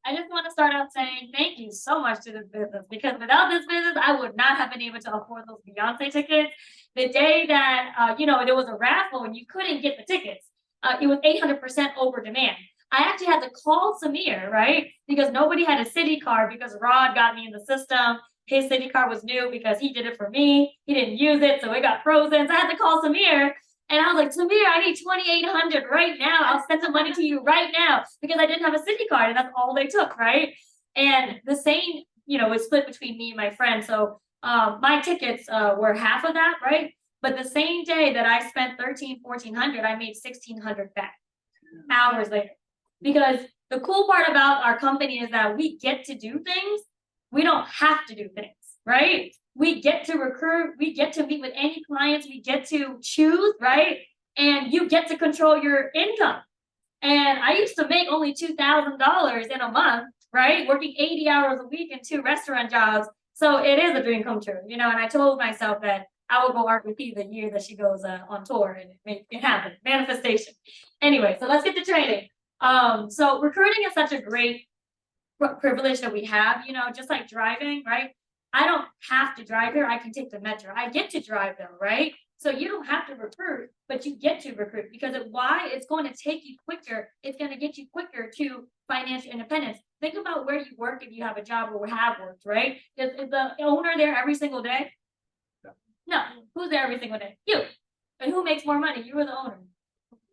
I just want to start out saying thank you so much to this business because without this business, I would not have been able to afford those Beyonce tickets. The day that there was a raffle and you couldn't get the tickets, it was 800% over demand. I actually had to call Samir, right? Because nobody had a city card because Rod got me in the system. His city card was new because he did it for me. He didn't use it, so it got frozen. So I had to call Samir. And I was like, Samir, I need 2,800 right now. I'll send some money to you right now because I didn't have a city card, and that's all they took, right? And the same, was split between me and my friend. So my tickets were half of that, right? But the same day that I spent 1,400, I made 1,600 back hours later. Because the cool part about our company is that we get to do things. We don't have to do things, right? We get to recruit, we get to meet with any clients, we get to choose, right? And you get to control your income. And I used to make only $2,000 in a month, right? Working 80 hours a week in 2 restaurant jobs. So it is a dream come true, and I told myself that I will go RVP the year that she goes on tour and make it happen. Manifestation. Anyway, so let's get to training. So recruiting is such a great privilege that we have, just like driving, right? I don't have to drive here. I can take the metro. I get to drive though, right? So you don't have to recruit, but you get to recruit because why? It's going to take you quicker. It's going to get you quicker to financial independence. Think about where you work if you have a job or have worked, right? Is the owner there every single day? No. Who's there every single day? You. And who makes more money? You or the owner?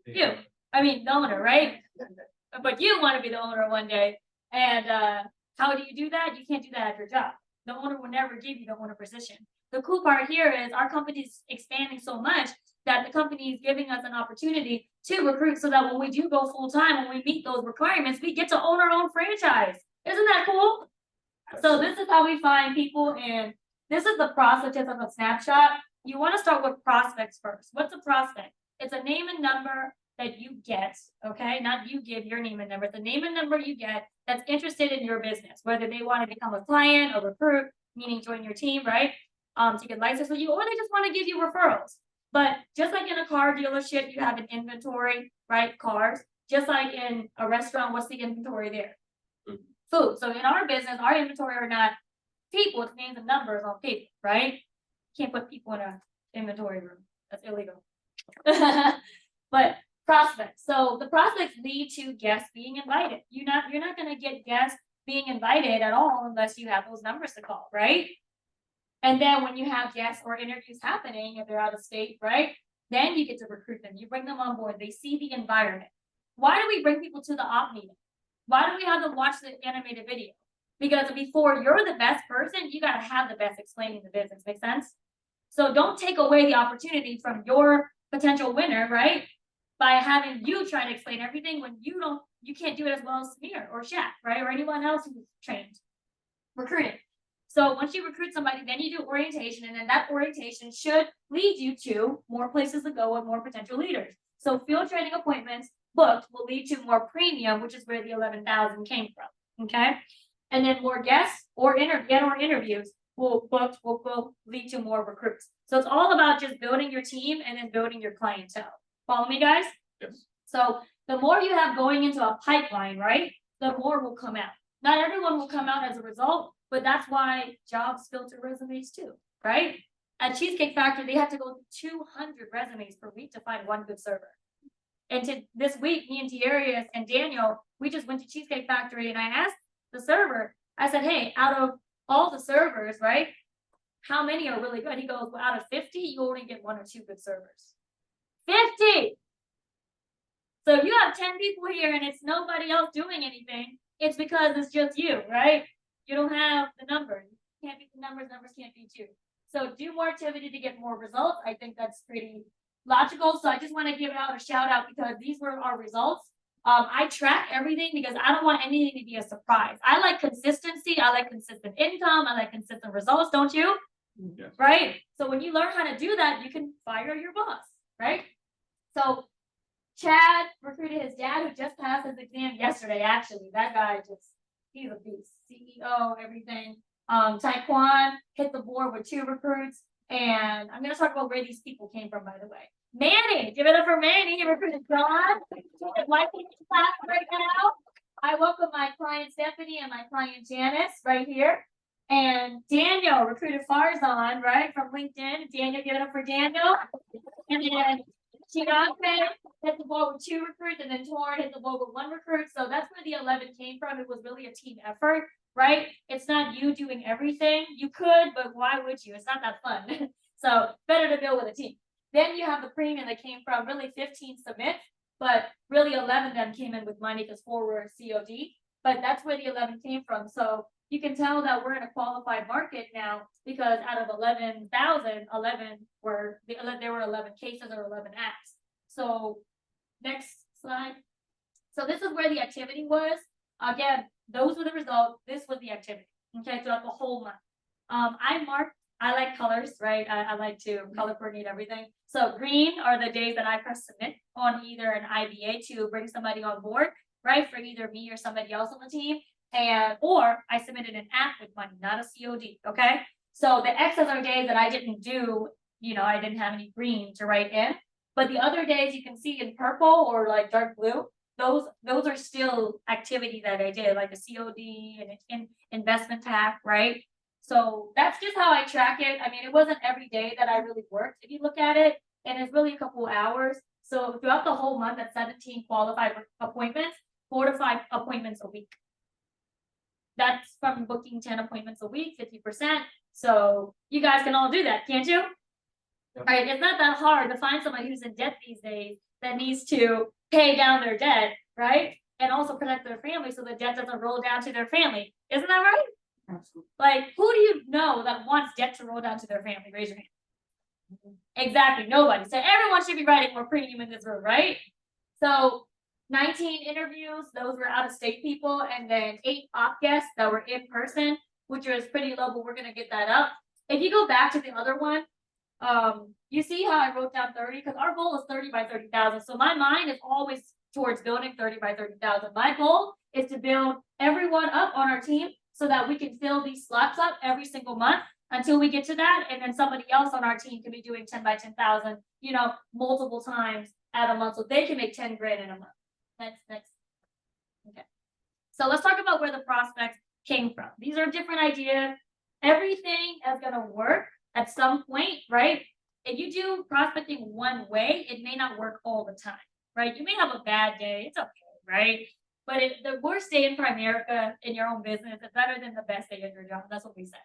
You. I mean, the owner, right? But you want to be the owner one day. And how do you do that? You can't do that at your job. The owner will never give you the owner position. The cool part here is our company is expanding so much that the company is giving us an opportunity to recruit so that when we do go full time, when we meet those requirements, we get to own our own franchise. Isn't that cool? So this is how we find people, and this is the process of a snapshot. You want to start with prospects first. What's a prospect? It's a name and number that you get, okay? Not you give your name and number. It's a name and number you get that's interested in your business, whether they want to become a client or recruit, meaning join your team, right? To get licensed with you, or they just want to give you referrals. But just like in a car dealership, you have an inventory, right? Cars. Just like in a restaurant, what's the inventory there? Food. So in our business, our inventory are not people, it's names and numbers on paper, right? Can't put people in an inventory room. That's illegal. But prospects. So the prospects lead to guests being invited. You're not going to get guests being invited at all unless you have those numbers to call, right? And then when you have guests or interviews happening, if they're out of state, right? Then you get to recruit them. You bring them on board. They see the environment. Why do we bring people to the op meeting? Why do we have them watch the animated video? Because before you're the best person, you got to have the best explaining the business. Make sense? So don't take away the opportunity from your potential winner, right? By having you try to explain everything when you can't do it as well as Samir or Shaq, right? Or anyone else who's trained. Recruiting. So once you recruit somebody, then you do orientation, and then that orientation should lead you to more places to go with more potential leaders. So field training appointments booked will lead to more premium, which is where the 11,000 came from. Okay. And then more guests or interviews will lead to more recruits. So it's all about just building your team and then building your clientele. Follow me, guys? Yes. So the more you have going into a pipeline, right, the more will come out. Not everyone will come out as a result, but that's why jobs filter resumes too, right? At Cheesecake Factory, they have to go through 200 resumes per week to find one good server. And this week, me and Darius and Daniel, we just went to Cheesecake Factory, and I asked the server, I said, hey, out of all the servers, right, how many are really good? He goes, well, out of 50, you only get 1 or 2 good servers. 50! So you have 10 people here and it's nobody else doing anything. It's because it's just you, right? You don't have the numbers. You can't beat the numbers can't beat you. So do more activity to get more results. I think that's pretty logical. So I just want to give out a shout out because these were our results. I track everything because I don't want anything to be a surprise. I like consistency. I like consistent income. I like consistent results. Don't you? Yes. Right? So when you learn how to do that, you can fire your boss, right? So Chad recruited his dad, who just passed his exam yesterday. Actually, that guy he's a beast. CEO, everything. Taekwon hit the board with 2 recruits. And I'm going to talk about where these people came from, by the way. Manny, give it up for Manny. He recruited John. He's liking his class right now. I welcome my client Stephanie and my client Janice right here. And Daniel recruited Farzan, right, from LinkedIn. Daniel, give it up for Daniel. And then Chianque hit the ball with 2 recruits, and then Torn hit the ball with 1 recruit. So that's where the 11 came from. It was really a team effort, right? It's not you doing everything. You could, but why would you? It's not that fun. So better to build with a team. Then you have the premium that came from really 15 submits, but really 11 of them came in with money because 4 were COD. But that's where the 11 came from. So you can tell that we're in a qualified market now because out of 11,000, 11 were there were 11 cases or 11 acts. So next slide. So this is where the activity was. Again, those were the results. This was the activity. Okay, throughout the whole month. I like colors, right? I like to color coordinate everything. So green are the days that I press submit on either an IBA to bring somebody on board, right? For either me or somebody else on the team. Or I submitted an app with money, not a COD. Okay. So the X's are days that I didn't do, I didn't have any green to write in. But the other days you can see in purple or like dark blue, those are still activity that I did, like a COD and an investment tax, right? So that's just how I track it. I mean, it wasn't every day that I really worked, if you look at it, and it's really a couple hours. So throughout the whole month, at 17 qualified appointments, 4 to 5 appointments a week. That's from booking 10 appointments a week, 50%. So you guys can all do that, can't you? Yep. All right, it's not that hard to find somebody who's in debt these days that needs to pay down their debt, right? And also protect their family so the debt doesn't roll down to their family. Isn't that right? Absolutely. Like, who do you know that wants debt to roll down to their family? Raise your hand. Exactly, nobody. So everyone should be writing more premium in this room, right? So 19 interviews, those were out-of-state people, and then 8 opt guests that were in person, which was pretty low, but we're gonna get that up. If you go back to the other one, you see how I wrote down 30, because our goal is 30 by 30,000. So my mind is always towards building 30 by 30,000. My goal is to build everyone up on our team so that we can fill these slots up every single month until we get to that, and then somebody else on our team can be doing 10 by 10,000, multiple times at a month, so they can make 10 grand in a month. Next. Okay. So let's talk about where the prospects came from. These are different ideas. Everything is gonna work at some point, right? If you do prospecting one way, it may not work all the time, right? You may have a bad day. It's okay, right? But the worst day in Primerica in your own business is better than the best day in your job. That's what we said.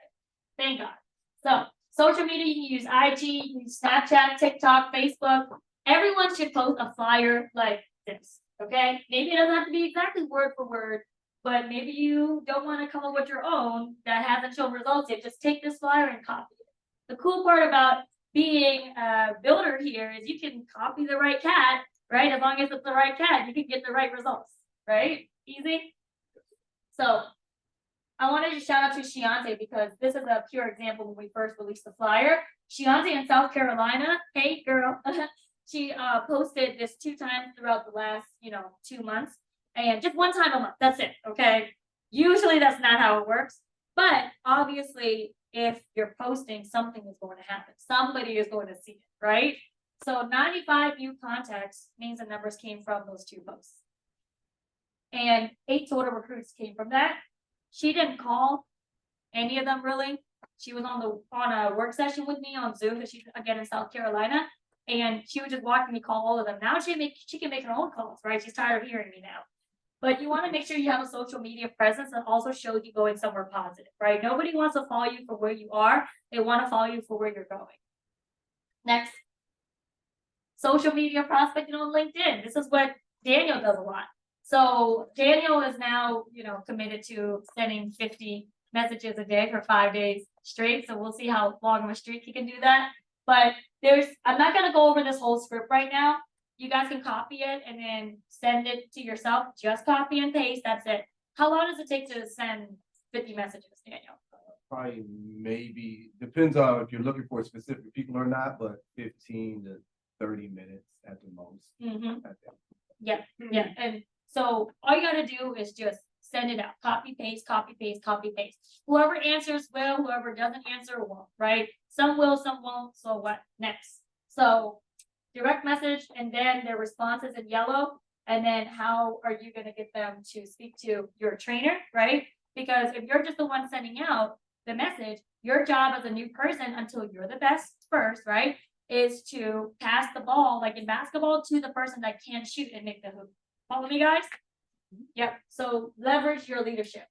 Thank God. So social media, you can use IG, you can use Snapchat, TikTok, Facebook. Everyone should post a flyer like this, okay? Maybe it doesn't have to be exactly word for word, but maybe you don't want to come up with your own that hasn't shown results yet. Just take this flyer and copy it. The cool part about being a builder here is you can copy the right cat, right? As long as it's the right cat, you can get the right results, right? Easy. So I wanted to shout out to Chianque because this is a pure example when we first released the flyer. Chianque in South Carolina, hey girl, she posted this 2 times throughout the last, 2 months, and just 1 time a month. That's it. Okay. Usually that's not how it works, but obviously if you're posting, something is going to happen. Somebody is going to see it, right? So 95 new contacts means the numbers came from those 2 posts. And 8 total recruits came from that. She didn't call any of them really. She was on a work session with me on Zoom, because she's again in South Carolina, and she was just watching me call all of them. Now she can make her own calls, right? She's tired of hearing me now. But you want to make sure you have a social media presence that also shows you going somewhere positive, right? Nobody wants to follow you for where you are. They want to follow you for where you're going. Next. Social media prospecting on LinkedIn. This is what Daniel does a lot. So Daniel is now, committed to sending 50 messages a day for 5 days straight. So we'll see how long of a streak he can do that. But I'm not going to go over this whole script right now. You guys can copy it and then send it to yourself. Just copy and paste. That's it. How long does it take to send 50 messages, Daniel? Probably maybe, depends on if you're looking for specific people or not, but 15 to 30 minutes at the most. Mm-hmm. Yeah. And so all you got to do is just send it out. Copy, paste, copy, paste, copy, paste. Whoever answers will, whoever doesn't answer won't, right? Some will, some won't. So what? Next. So direct message, and then their responses in yellow. And then how are you gonna get them to speak to your trainer, right? Because if you're just the one sending out the message, your job as a new person until you're the best first, right? Is to pass the ball, like in basketball, to the person that can shoot and make the hoop. Follow me, guys? Yep. So leverage your leadership.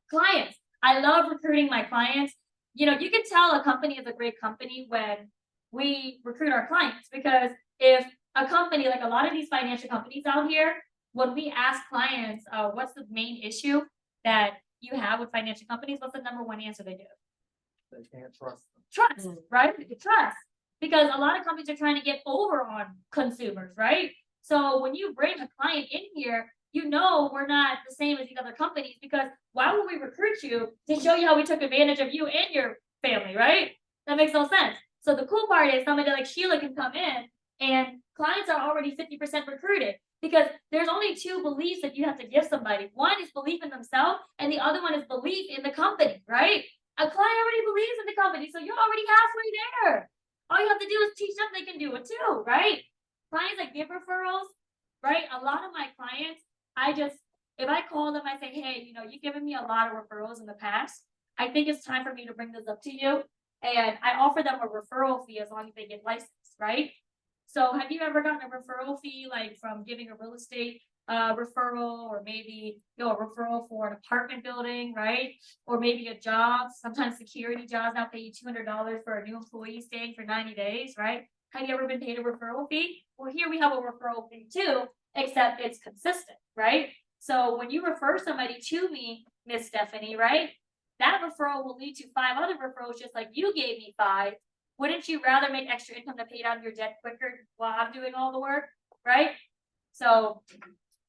Clients. I love recruiting my clients. You know, you can tell a company is a great company when we recruit our clients, because if a company, like a lot of these financial companies out here, when we ask clients, what's the main issue that you have with financial companies, what's the number one answer they give? They can't trust them. Trust, right? Trust. Because a lot of companies are trying to get over on consumers, right? So when you bring a client in here, you know we're not the same as these other companies, because why would we recruit you to show you how we took advantage of you and your family, right? That makes no sense. So the cool part is somebody like Sheila can come in and clients are already 50% recruited, because there's only two beliefs that you have to give somebody. One is belief in themselves, and the other one is belief in the company, right? A client already believes in the company, so you're already halfway there. All you have to do is teach them they can do it too, right? Clients that give referrals, right? A lot of my clients, if I call them, I say, hey, you know, you've given me a lot of referrals in the past. I think it's time for me to bring this up to you. And I offer them a referral fee as long as they get licensed, right? So have you ever gotten a referral fee, like from giving a real estate referral, or maybe, you know, a referral for an apartment building, right? Or maybe a job. Sometimes security jobs now pay you $200 for a new employee staying for 90 days, right? Have you ever been paid a referral fee? Well, here we have a referral fee too, except it's consistent, right? So when you refer somebody to me, Miss Stephanie, right? That referral will lead to 5 other referrals, just like you gave me 5. Wouldn't you rather make extra income to pay down your debt quicker while I'm doing all the work, right? So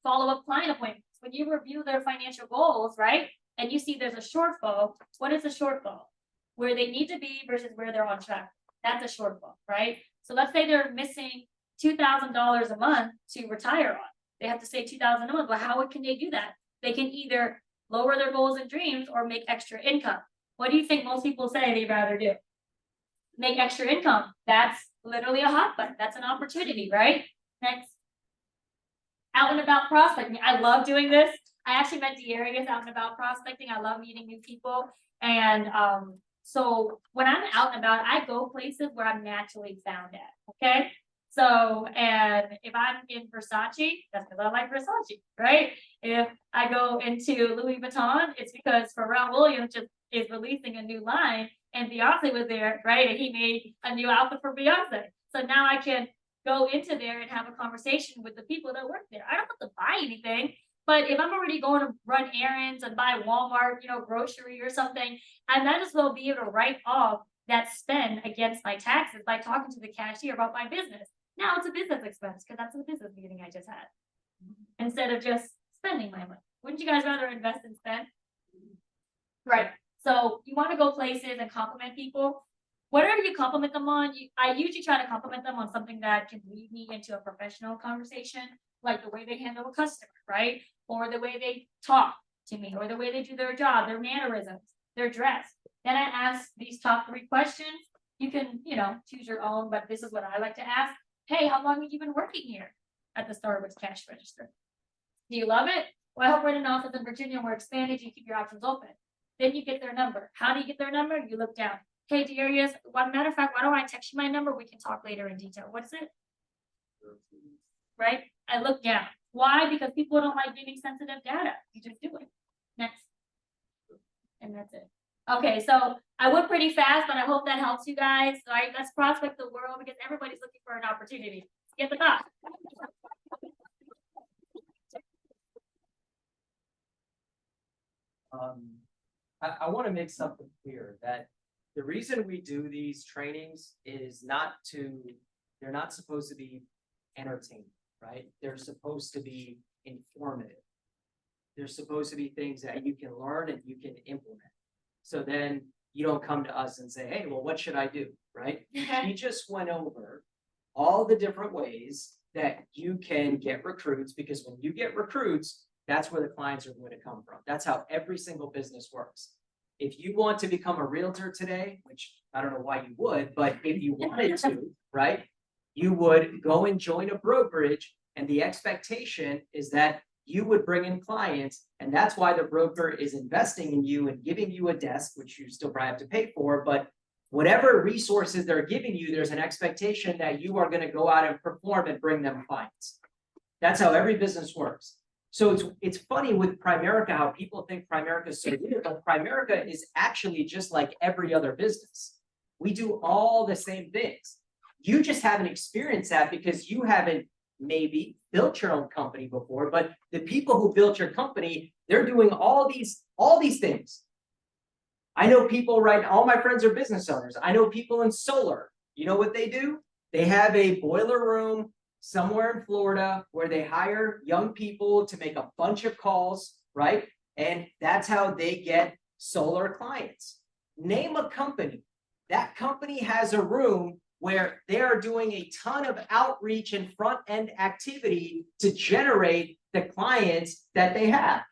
follow-up client appointments. When you review their financial goals, right? And you see there's a shortfall, what is a shortfall? Where they need to be versus where they're on track. That's a shortfall, right? So let's say they're missing $2,000 a month to retire on. They have to save $2,000 a month. Well, how can they do that? They can either lower their goals and dreams or make extra income. What do you think most people say they'd rather do? Make extra income. That's literally a hot button. That's an opportunity, right? Next. Out and about prospecting. I love doing this. I actually met Darius out and about prospecting. I love meeting new people. And so when I'm out and about, I go places where I'm naturally found at. Okay. So, and if I'm in Versace, that's because I like Versace, right? If I go into Louis Vuitton, it's because Pharrell Williams just is releasing a new line, and Beyonce was there, right? And he made a new outfit for Beyonce. So now I can go into there and have a conversation with the people that work there. I don't have to buy anything, but if I'm already going to run errands and buy Walmart, you know, grocery or something, I might as well be able to write off that spend against my taxes by talking to the cashier about my business. Now it's a business expense because that's the business meeting I just had, instead of just spending my money. Wouldn't you guys rather invest and spend? Right. So you want to go places and compliment people. Whatever you compliment them on, I usually try to compliment them on something that can lead me into a professional conversation, like the way they handle a customer, right? Or the way they talk to me, or the way they do their job, their mannerisms, their dress. Then I ask these top 3 questions. You can, you know, choose your own, but this is what I like to ask. Hey, how long have you been working here at the Starbucks cash register? Do you love it? Well, I hope we're in an office in Virginia and we're expanding. You keep your options open. Then you get their number. How do you get their number? You look down. Hey, Darius, one matter of fact, why don't I text you my number? We can talk later in detail. What is it? Right? I look down. Why? Because people don't like giving sensitive data. You just do it. Next. And that's it. Okay, so I went pretty fast, but I hope that helps you guys. All right, let's prospect the world because everybody's looking for an opportunity. Get the clock. I want to make something clear that the reason we do these trainings is they're not supposed to be entertaining, right? They're supposed to be informative. They're supposed to be things that you can learn and you can implement. So then you don't come to us and say, hey, well, what should I do, right? He just went over all the different ways that you can get recruits, because when you get recruits, that's where the clients are going to come from. That's how every single business works. If you want to become a realtor today, which I don't know why you would, but if you wanted to, right? you would go and join a brokerage, and the expectation is that you would bring in clients, and that's why the broker is investing in you and giving you a desk, which you still probably have to pay for, but whatever resources they're giving you, there's an expectation that you are going to go out and perform and bring them clients. That's how every business works. So it's funny with Primerica how people think Primerica is so weird, but Primerica is actually just like every other business. We do all the same things. You just haven't experienced that because you haven't maybe built your own company before, but the people who built your company, they're doing all these things. I know people right now, all my friends are business owners. I know people in solar. You know what they do? They have a boiler room somewhere in Florida where they hire young people to make a bunch of calls, right? And that's how they get solar clients. Name a company. That company has a room where they are doing a ton of outreach and front end activity to generate the clients that they have.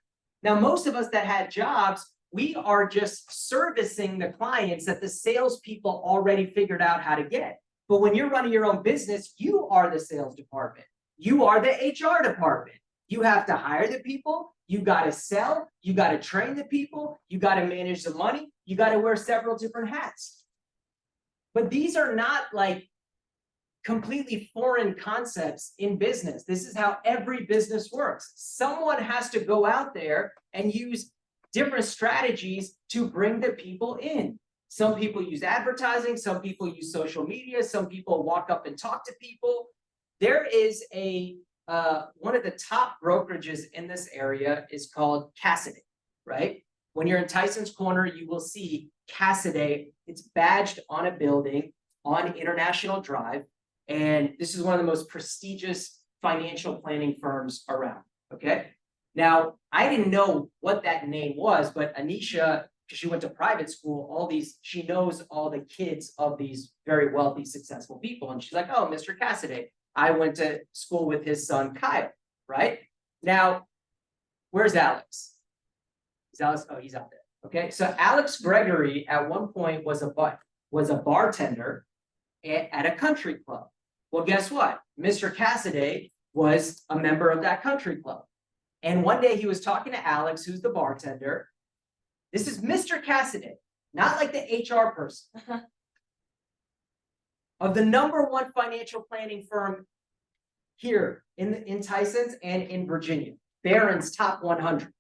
Now, most of us that had jobs, we are just servicing the clients that the salespeople already figured out how to get. But when you're running your own business, you are the sales department. You are the HR department. You have to hire the people. You got to sell. You got to train the people. You got to manage the money. You got to wear several different hats. But these are not like completely foreign concepts in business. This is how every business works. Someone has to go out there and use different strategies to bring the people in. Some people use advertising, some people use social media, some people walk up and talk to people. There is one of the top brokerages in this area is called Cassidy, right? When you're in Tyson's Corner, you will see Cassidy. It's badged on a building on International Drive. And this is one of the most prestigious financial planning firms around, okay? Now, I didn't know what that name was, but Anisha, because she went to private school, she knows all the kids of these very wealthy, successful people. And she's like, oh, Mr. Cassidy, I went to school with his son, Kyle, right? Now, where's Alex? Is Alex? Oh, he's out there. Okay, so Alex Gregory at one point was a bartender at a country club. Well, guess what? Mr. Cassidy was a member of that country club. And one day he was talking to Alex, who's the bartender. This is Mr. Cassidy, not like the HR person. Of the #1 financial planning firm here in Tyson's and in Virginia, Barron's Top 100.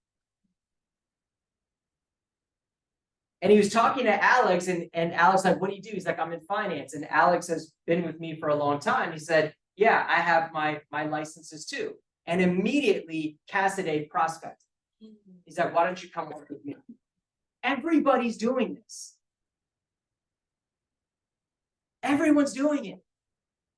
And he was talking to Alex, and Alex like, what do you do? He's like, I'm in finance. And Alex has been with me for a long time. He said, yeah, I have my licenses too. And immediately Cassidy prospected. He's like, why don't you come work with me? Everybody's doing this. Everyone's doing it.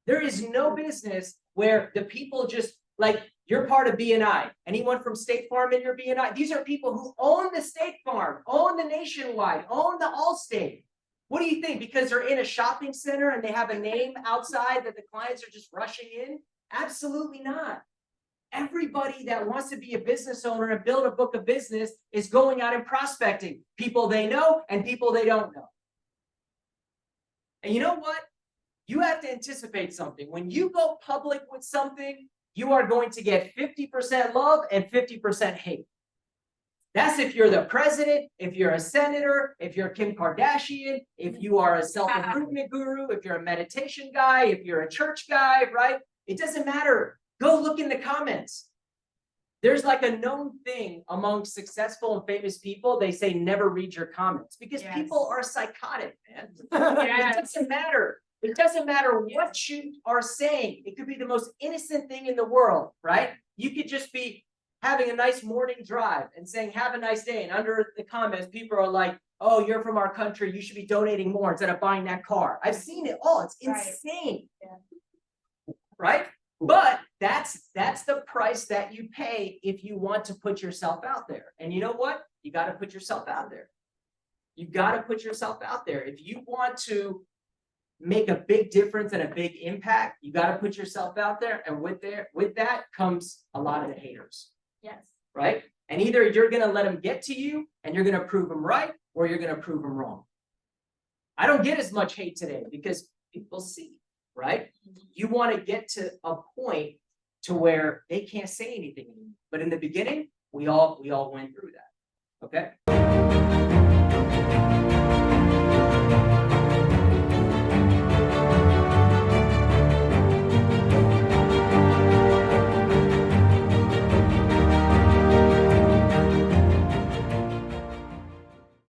There is no business where the people just like, you're part of BNI. Anyone from State Farm in your BNI? These are people who own the State Farm, own the Nationwide, own the Allstate. What do you think? Because they're in a shopping center and they have a name outside that the clients are just rushing in? Absolutely not. Everybody that wants to be a business owner and build a book of business is going out and prospecting people they know and people they don't know. And you know what? You have to anticipate something. When you go public with something, you are going to get 50% love and 50% hate. That's if you're the president, if you're a senator, if you're Kim Kardashian, if you are a self-improvement guru, if you're a meditation guy, if you're a church guy, right? It doesn't matter. Go look in the comments. There's like a known thing among successful and famous people. They say never read your comments because people are psychotic, man. It doesn't matter. It doesn't matter what you are saying. It could be the most innocent thing in the world, right? You could just be having a nice morning drive and saying, have a nice day. And under the comments, people are like, oh, you're from our country. You should be donating more instead of buying that car. I've seen it all. It's insane. Right? But that's the price that you pay if you want to put yourself out there. And you know what? You got to put yourself out there. You got to put yourself out there. If you want to make a big difference and a big impact, you got to put yourself out there. And with that comes a lot of the haters. Yes. Right? And either you're going to let them get to you and you're going to prove them right, or you're going to prove them wrong. I don't get as much hate today because people see. right? You wanna get to a point to where they can't say anything anymore. But in the beginning, we all went through that, okay?